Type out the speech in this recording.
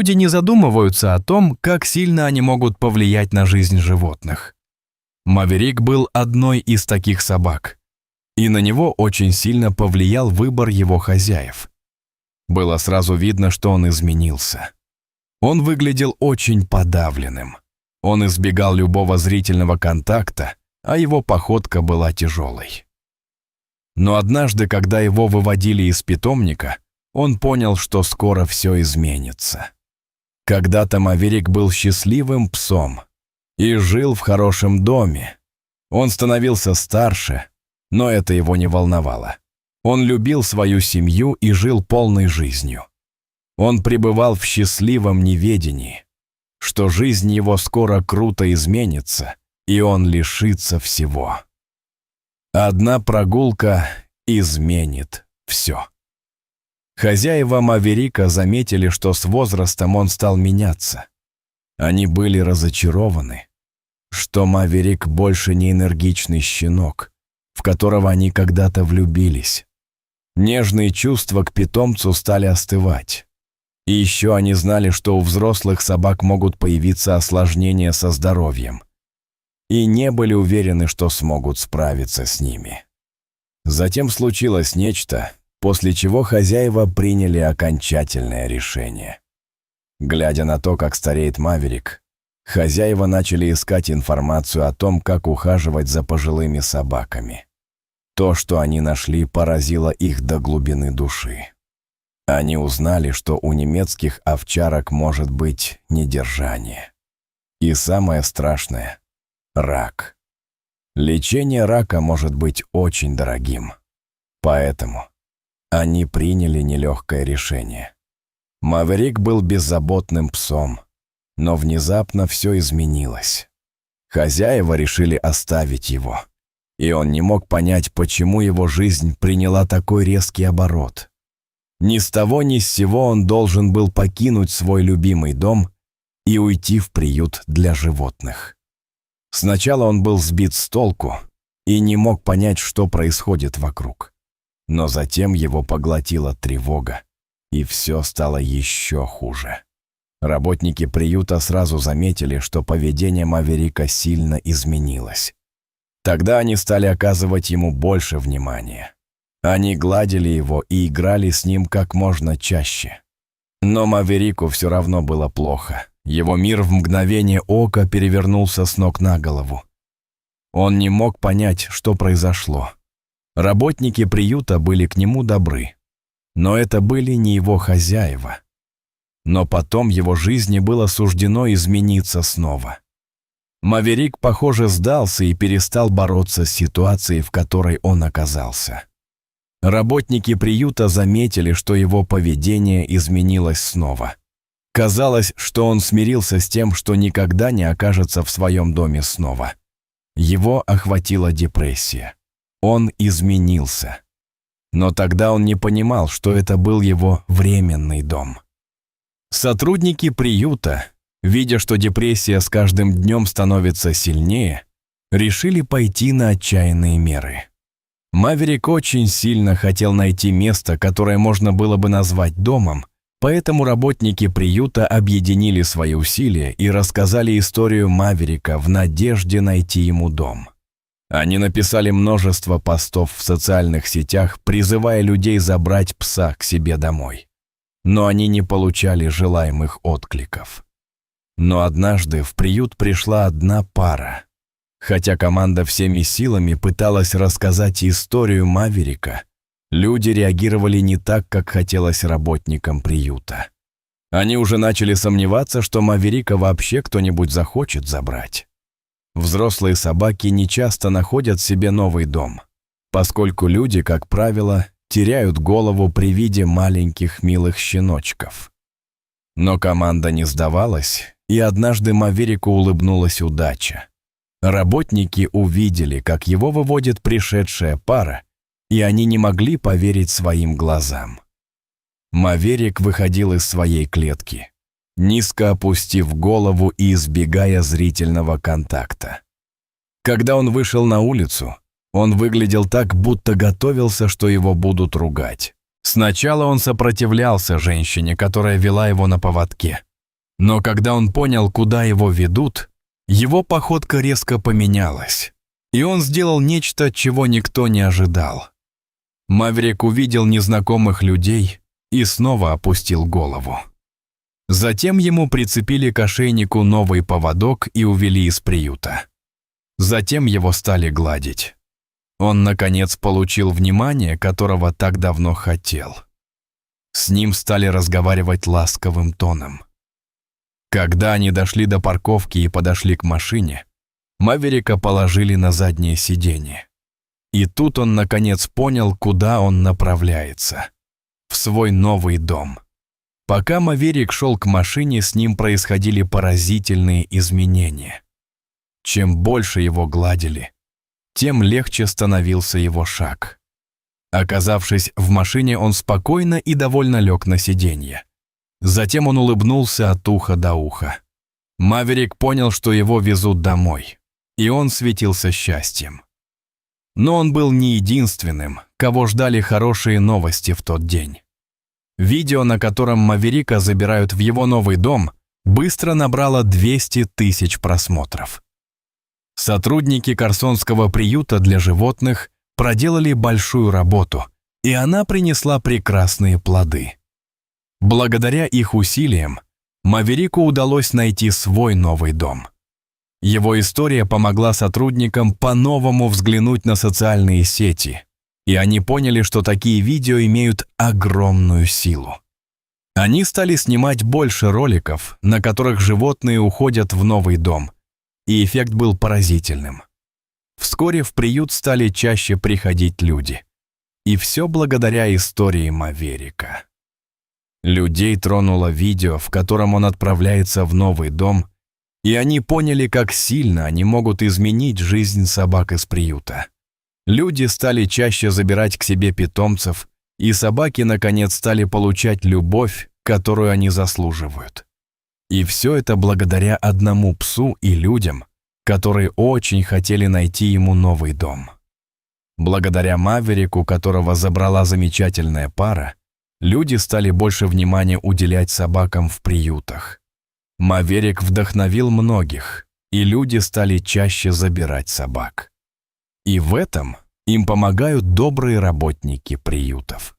люди не задумываются о том, как сильно они могут повлиять на жизнь животных. Маверик был одной из таких собак, и на него очень сильно повлиял выбор его хозяев. Было сразу видно, что он изменился. Он выглядел очень подавленным. Он избегал любого зрительного контакта, а его походка была тяжелой. Но однажды, когда его выводили из питомника, он понял, что скоро все изменится. Когда-то Маверик был счастливым псом и жил в хорошем доме. Он становился старше, но это его не волновало. Он любил свою семью и жил полной жизнью. Он пребывал в счастливом неведении, что жизнь его скоро круто изменится, и он лишится всего. Одна прогулка изменит все. Хозяева Маверика заметили, что с возрастом он стал меняться. Они были разочарованы, что Маверик больше не энергичный щенок, в которого они когда-то влюбились. Нежные чувства к питомцу стали остывать. И еще они знали, что у взрослых собак могут появиться осложнения со здоровьем, и не были уверены, что смогут справиться с ними. Затем случилось нечто, после чего хозяева приняли окончательное решение. Глядя на то, как стареет Маверик, хозяева начали искать информацию о том, как ухаживать за пожилыми собаками. То, что они нашли, поразило их до глубины души. Они узнали, что у немецких овчарок может быть недержание. И самое страшное – рак. Лечение рака может быть очень дорогим. Поэтому они приняли нелегкое решение. Маверик был беззаботным псом, но внезапно все изменилось. Хозяева решили оставить его, и он не мог понять, почему его жизнь приняла такой резкий оборот. Ни с того ни с сего он должен был покинуть свой любимый дом и уйти в приют для животных. Сначала он был сбит с толку и не мог понять, что происходит вокруг. Но затем его поглотила тревога, и все стало еще хуже. Работники приюта сразу заметили, что поведение Маверика сильно изменилось. Тогда они стали оказывать ему больше внимания. Они гладили его и играли с ним как можно чаще. Но Маверику все равно было плохо. Его мир в мгновение ока перевернулся с ног на голову. Он не мог понять, что произошло. Работники приюта были к нему добры, но это были не его хозяева. Но потом его жизни было суждено измениться снова. Маверик, похоже, сдался и перестал бороться с ситуацией, в которой он оказался. Работники приюта заметили, что его поведение изменилось снова. Казалось, что он смирился с тем, что никогда не окажется в своем доме снова. Его охватила депрессия. Он изменился. Но тогда он не понимал, что это был его временный дом. Сотрудники приюта, видя, что депрессия с каждым днем становится сильнее, решили пойти на отчаянные меры. Маверик очень сильно хотел найти место, которое можно было бы назвать домом, поэтому работники приюта объединили свои усилия и рассказали историю Маверика в надежде найти ему дом. Они написали множество постов в социальных сетях, призывая людей забрать пса к себе домой. Но они не получали желаемых откликов. Но однажды в приют пришла одна пара. Хотя команда всеми силами пыталась рассказать историю Маверика, люди реагировали не так, как хотелось работникам приюта. Они уже начали сомневаться, что Маверика вообще кто-нибудь захочет забрать. Взрослые собаки нечасто находят себе новый дом, поскольку люди, как правило, теряют голову при виде маленьких милых щеночков. Но команда не сдавалась, и однажды Маверику улыбнулась удача. Работники увидели, как его выводит пришедшая пара, и они не могли поверить своим глазам. Маверик выходил из своей клетки, низко опустив голову и избегая зрительного контакта. Когда он вышел на улицу, он выглядел так, будто готовился, что его будут ругать. Сначала он сопротивлялся женщине, которая вела его на поводке, Но когда он понял, куда его ведут, его походка резко поменялась, и он сделал нечто, чего никто не ожидал. Маверик увидел незнакомых людей и снова опустил голову. Затем ему прицепили к ошейнику новый поводок и увели из приюта. Затем его стали гладить. Он, наконец, получил внимание, которого так давно хотел. С ним стали разговаривать ласковым тоном. Когда они дошли до парковки и подошли к машине, Маверика положили на заднее сиденье. И тут он, наконец, понял, куда он направляется. В свой новый дом. Пока Маверик шел к машине, с ним происходили поразительные изменения. Чем больше его гладили, тем легче становился его шаг. Оказавшись в машине, он спокойно и довольно лег на сиденье. Затем он улыбнулся от уха до уха. Маверик понял, что его везут домой, и он светился счастьем. Но он был не единственным, кого ждали хорошие новости в тот день. Видео, на котором Маверика забирают в его новый дом, быстро набрало 200 тысяч просмотров. Сотрудники Карсонского приюта для животных проделали большую работу, и она принесла прекрасные плоды. Благодаря их усилиям Маверику удалось найти свой новый дом. Его история помогла сотрудникам по-новому взглянуть на социальные сети, и они поняли, что такие видео имеют огромную силу. Они стали снимать больше роликов, на которых животные уходят в новый дом, и эффект был поразительным. Вскоре в приют стали чаще приходить люди. И все благодаря истории Маверика. Людей тронуло видео, в котором он отправляется в новый дом, и они поняли, как сильно они могут изменить жизнь собак из приюта. Люди стали чаще забирать к себе питомцев, и собаки, наконец, стали получать любовь, которую они заслуживают. И все это благодаря одному псу и людям, которые очень хотели найти ему новый дом. Благодаря Маверику, которого забрала замечательная пара, люди стали больше внимания уделять собакам в приютах. Маверик вдохновил многих, и люди стали чаще забирать собак. И в этом им помогают добрые работники приютов.